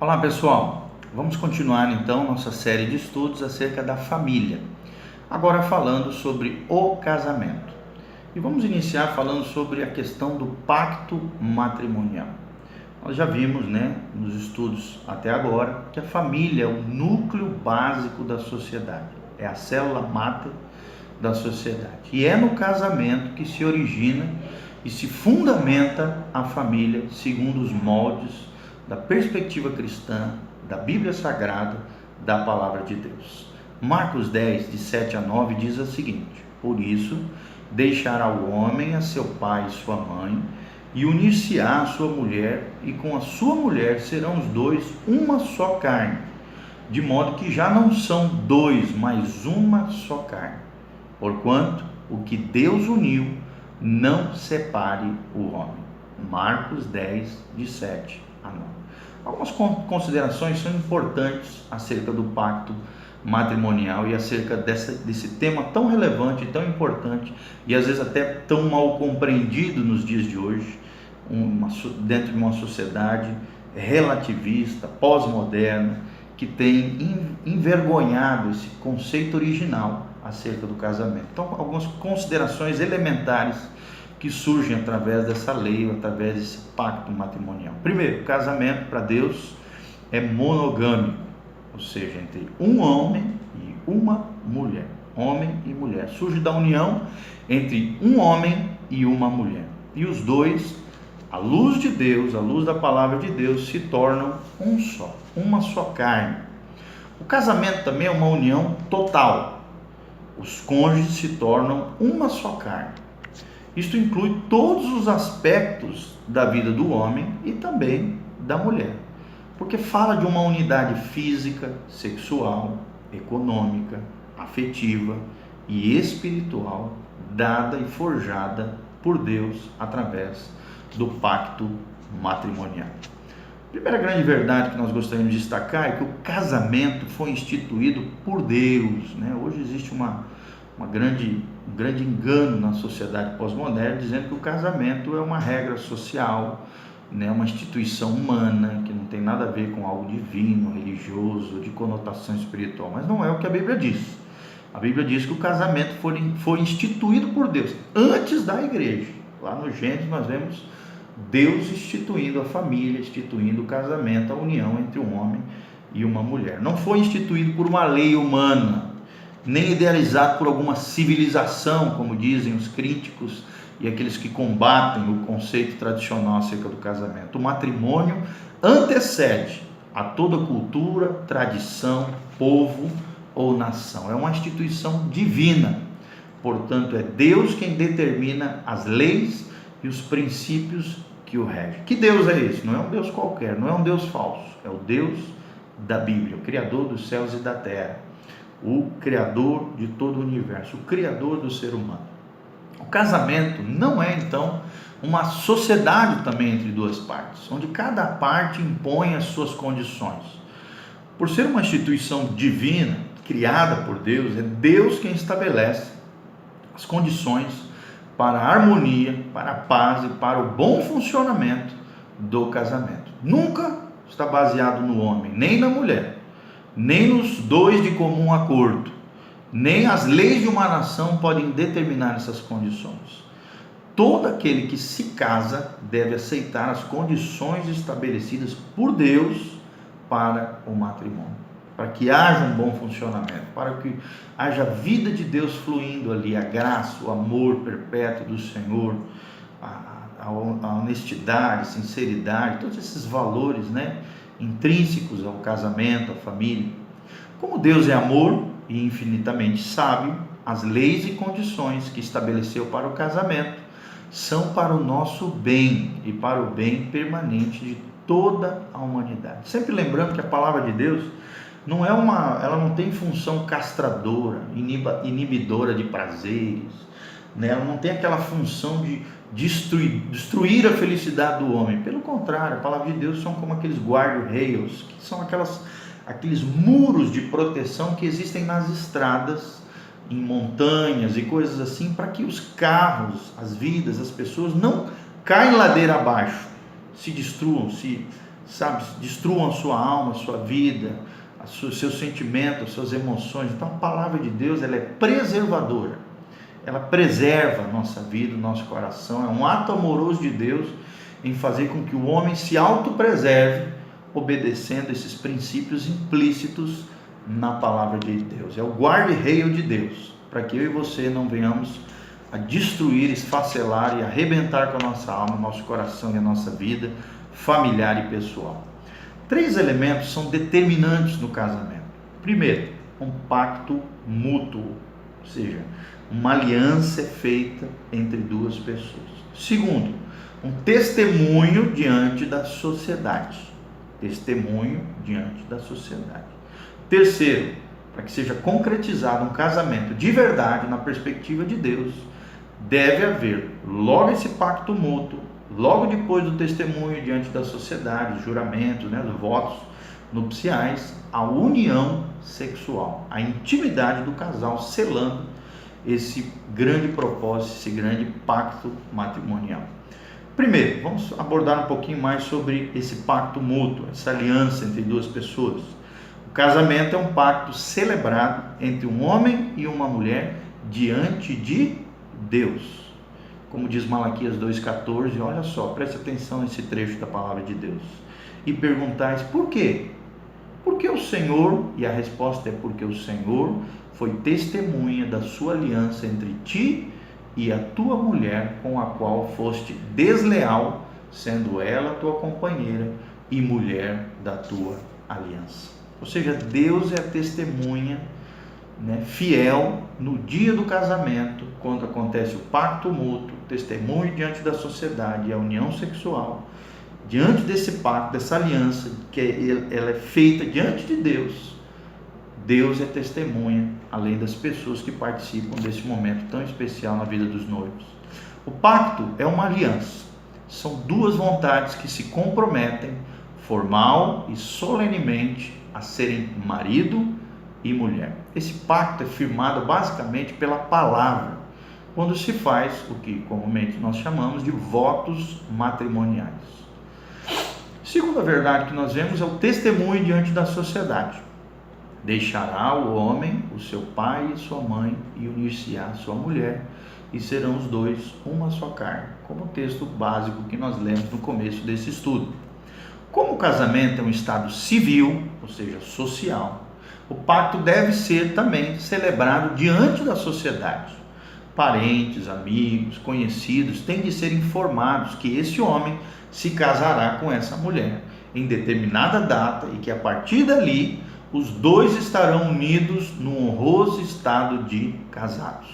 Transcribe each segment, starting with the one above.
Olá pessoal, vamos continuar então nossa série de estudos acerca da família, agora falando sobre o casamento. E vamos iniciar falando sobre a questão do pacto matrimonial. Nós já vimos, nos estudos até agora, que a família é o núcleo básico da sociedade, é a célula máter da sociedade. E é no casamento que se origina e se fundamenta a família segundo os moldes da perspectiva cristã, da Bíblia Sagrada, da Palavra de Deus. Marcos 10, de 7 a 9, diz o seguinte: por isso, deixará o homem a seu pai e sua mãe, e unir-se-á a sua mulher, e com a sua mulher serão os dois uma só carne, de modo que já não são dois, mas uma só carne. Porquanto, o que Deus uniu, não separe o homem. Marcos 10, de 7 a 9. Algumas considerações são importantes acerca do pacto matrimonial e acerca desse tema tão relevante, tão importante e às vezes até tão mal compreendido nos dias de hoje, dentro de uma sociedade relativista, pós-moderna, que tem envergonhado esse conceito original acerca do casamento. Então, algumas considerações elementares que surgem através dessa lei, através desse pacto matrimonial. Primeiro, o casamento para Deus é monogâmico, ou seja, entre um homem e uma mulher. Homem e mulher. Surge da união entre um homem e uma mulher. E os dois, à luz de Deus, à luz da palavra de Deus, se tornam um só, uma só carne. O casamento também é uma união total. Os cônjuges se tornam uma só carne. Isto inclui todos os aspectos da vida do homem e também da mulher, porque fala de uma unidade física, sexual, econômica, afetiva e espiritual, dada e forjada por Deus através do pacto matrimonial. A primeira grande verdade que nós gostaríamos de destacar é que o casamento foi instituído por Deus. Hoje existe um grande engano na sociedade pós-moderna, dizendo que o casamento é uma regra social, uma instituição humana, que não tem nada a ver com algo divino, religioso, de conotação espiritual. Mas não é o que a Bíblia diz. A Bíblia diz que o casamento foi instituído por Deus, antes da igreja. Lá no Gênesis nós vemos Deus instituindo a família, instituindo o casamento, a união entre um homem e uma mulher. Não foi instituído por uma lei humana, nem idealizado por alguma civilização, como dizem os críticos e aqueles que combatem o conceito tradicional acerca do casamento. O matrimônio antecede a toda cultura, tradição, povo ou nação. É uma instituição divina. Portanto, é Deus quem determina as leis e os princípios que o regem. Que Deus é esse? Não é um Deus qualquer, não é um Deus falso. É o Deus da Bíblia, o Criador dos céus e da terra, o Criador de todo o universo, o Criador do ser humano. O casamento não é, então, uma sociedade também entre duas partes, onde cada parte impõe as suas condições. Por ser uma instituição divina, criada por Deus, é Deus quem estabelece as condições para a harmonia, para a paz e para o bom funcionamento do casamento. Nunca está baseado no homem, nem na mulher, nem nos dois de comum acordo, nem as leis de uma nação podem determinar essas condições. Todo aquele que se casa deve aceitar as condições estabelecidas por Deus para o matrimônio, para que haja um bom funcionamento, para que haja a vida de Deus fluindo ali, a graça, o amor perpétuo do Senhor, a honestidade, a sinceridade, todos esses valores, intrínsecos ao casamento, à família. Como Deus é amor e infinitamente sábio, as leis e condições que estabeleceu para o casamento são para o nosso bem e para o bem permanente de toda a humanidade. Sempre lembrando que a palavra de Deus ela não tem função castradora, inibidora de prazeres, ela não tem aquela função de destruir a felicidade do homem. Pelo contrário, a palavra de Deus são como aqueles guarda-reios, que são aqueles muros de proteção que existem nas estradas, em montanhas e coisas assim, para que os carros, as vidas, as pessoas não caem ladeira abaixo, se destruam, se sabe, destruam a sua alma, a sua vida, seus sentimentos, as suas emoções. Então a palavra de Deus, ela é preservadora, ela preserva a nossa vida, o nosso coração. É um ato amoroso de Deus em fazer com que o homem se autopreserve, obedecendo esses princípios implícitos na palavra de Deus. É o guarda-reio de Deus, para que eu e você não venhamos a destruir, esfacelar e arrebentar com a nossa alma, nosso coração e a nossa vida familiar e pessoal. 3 elementos são determinantes no casamento. Primeiro, um pacto mútuo, ou seja, uma aliança é feita entre 2 pessoas. Segundo, um testemunho diante da sociedade. Testemunho diante da sociedade. Terceiro, para que seja concretizado um casamento de verdade na perspectiva de Deus, deve haver logo esse pacto mútuo, logo depois do testemunho diante da sociedade, os juramentos, os votos nupciais, a união sexual, a intimidade do casal, selando esse grande propósito, esse grande pacto matrimonial. Primeiro, vamos abordar um pouquinho mais sobre esse pacto mútuo, essa aliança entre 2 pessoas. O casamento é um pacto celebrado entre um homem e uma mulher diante de Deus. Como diz Malaquias 2,14, olha só, preste atenção nesse trecho da palavra de Deus. E perguntais, por quê? Porque o Senhor, e a resposta é porque o Senhor foi testemunha da sua aliança entre ti e a tua mulher, com a qual foste desleal, sendo ela tua companheira e mulher da tua aliança. Ou seja, Deus é a testemunha, fiel no dia do casamento, quando acontece o pacto mútuo, o testemunho diante da sociedade e a união sexual. Diante desse pacto, dessa aliança, que ela é feita diante de Deus, Deus é testemunha, além das pessoas que participam desse momento tão especial na vida dos noivos. O pacto é uma aliança, são 2 vontades que se comprometem formal e solenemente a serem marido e mulher. Esse pacto é firmado basicamente pela palavra, quando se faz o que comumente nós chamamos de votos matrimoniais. Segunda verdade que nós vemos é o testemunho diante da sociedade. Deixará o homem o seu pai e sua mãe e unir-se-á a sua mulher, e serão os 2 uma só carne, como o texto básico que nós lemos no começo desse estudo. Como o casamento é um estado civil, ou seja, social, o pacto deve ser também celebrado diante da sociedade. Parentes, amigos, conhecidos têm de ser informados que esse homem se casará com essa mulher em determinada data e que a partir dali os 2 estarão unidos no honroso estado de casados.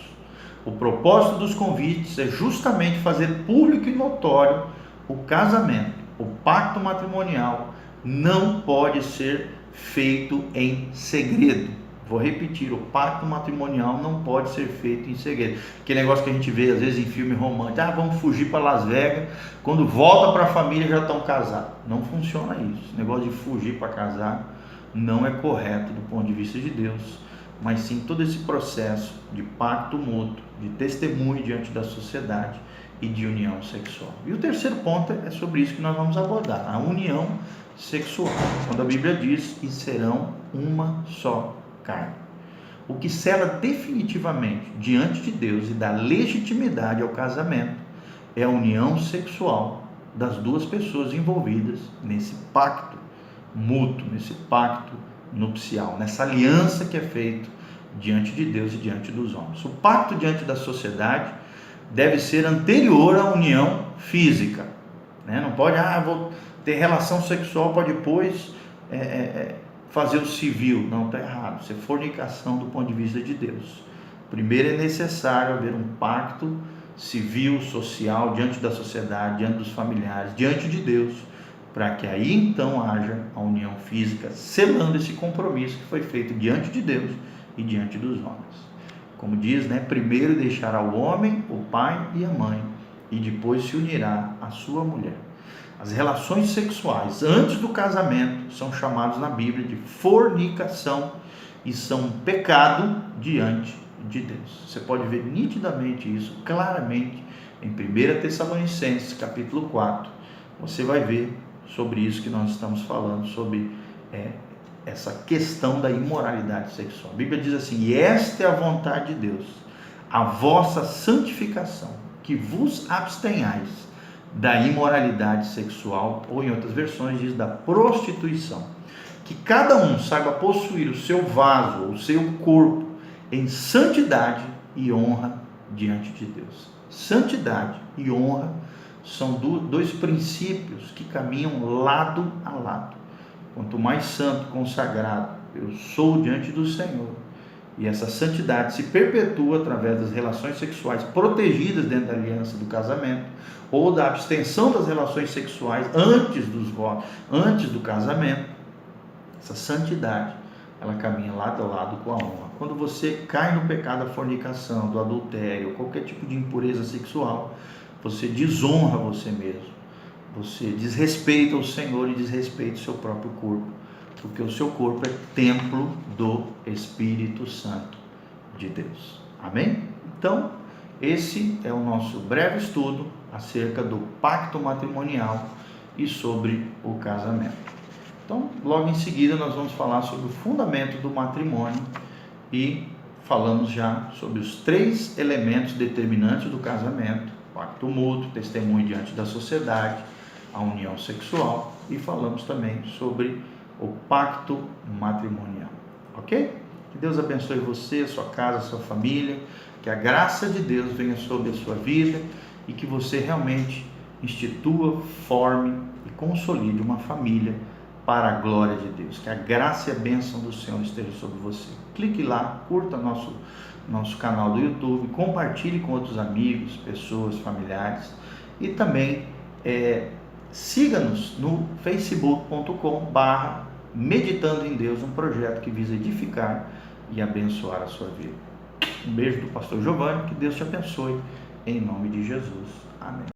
O propósito dos convites é justamente fazer público e notório o casamento. O pacto matrimonial não pode ser feito em segredo. Vou repetir, o pacto matrimonial não pode ser feito em segredo. Aquele negócio que a gente vê às vezes em filme romântico, vamos fugir para Las Vegas, quando volta para a família já estão casados. Não funciona isso. Esse negócio de fugir para casar não é correto do ponto de vista de Deus, mas sim todo esse processo de pacto mútuo, de testemunho diante da sociedade e de união sexual. E o terceiro ponto é sobre isso que nós vamos abordar, a união sexual, quando a Bíblia diz, e serão uma só carne. O que sela definitivamente diante de Deus e dá legitimidade ao casamento é a união sexual das 2 pessoas envolvidas nesse pacto mútuo, nesse pacto nupcial, nessa aliança que é feita diante de Deus e diante dos homens. O pacto diante da sociedade deve ser anterior à união física, Não pode, vou ter relação sexual para depois fazer o civil. Não, está errado. Isso é fornicação do ponto de vista de Deus. Primeiro é necessário haver um pacto civil, social, diante da sociedade, diante dos familiares, diante de Deus, para que aí então haja a união física, selando esse compromisso que foi feito diante de Deus e diante dos homens. Como diz, primeiro deixará o homem, o pai e a mãe, e depois se unirá à sua mulher. As relações sexuais antes do casamento são chamadas na Bíblia de fornicação e são um pecado diante de Deus. Você pode ver nitidamente isso, claramente, em 1 Tessalonicenses, capítulo 4. Você vai ver sobre isso que nós estamos falando, sobre essa questão da imoralidade sexual. A Bíblia diz assim: e esta é a vontade de Deus, a vossa santificação, que vos abstenhais da imoralidade sexual, ou em outras versões diz da prostituição, que cada um saiba possuir o seu vaso, o seu corpo, em santidade e honra diante de Deus. Santidade e honra são dois princípios que caminham lado a lado. Quanto mais santo, consagrado eu sou diante do Senhor, e essa santidade se perpetua através das relações sexuais protegidas dentro da aliança do casamento, ou da abstenção das relações sexuais antes do casamento, essa santidade, ela caminha lado a lado com a honra. Quando você cai no pecado da fornicação, do adultério, qualquer tipo de impureza sexual, você desonra você mesmo. Você desrespeita o Senhor e desrespeita o seu próprio corpo, porque o seu corpo é templo do Espírito Santo de Deus. Amém? Então, esse é o nosso breve estudo acerca do pacto matrimonial e sobre o casamento. Então, logo em seguida, nós vamos falar sobre o fundamento do matrimônio e falamos já sobre os 3 elementos determinantes do casamento: pacto mútuo, testemunho diante da sociedade, a união sexual, e falamos também sobre o pacto matrimonial. Ok? Que Deus abençoe você, sua casa, sua família, que a graça de Deus venha sobre a sua vida e que você realmente institua, forme e consolide uma família para a glória de Deus. Que a graça e a bênção do Senhor esteja sobre você. Clique lá, curta nosso canal do YouTube, compartilhe com outros amigos, pessoas, familiares, e também siga-nos no facebook.com/Meditando em Deus, um projeto que visa edificar e abençoar a sua vida. Um beijo do pastor Giovanni, que Deus te abençoe, em nome de Jesus. Amém.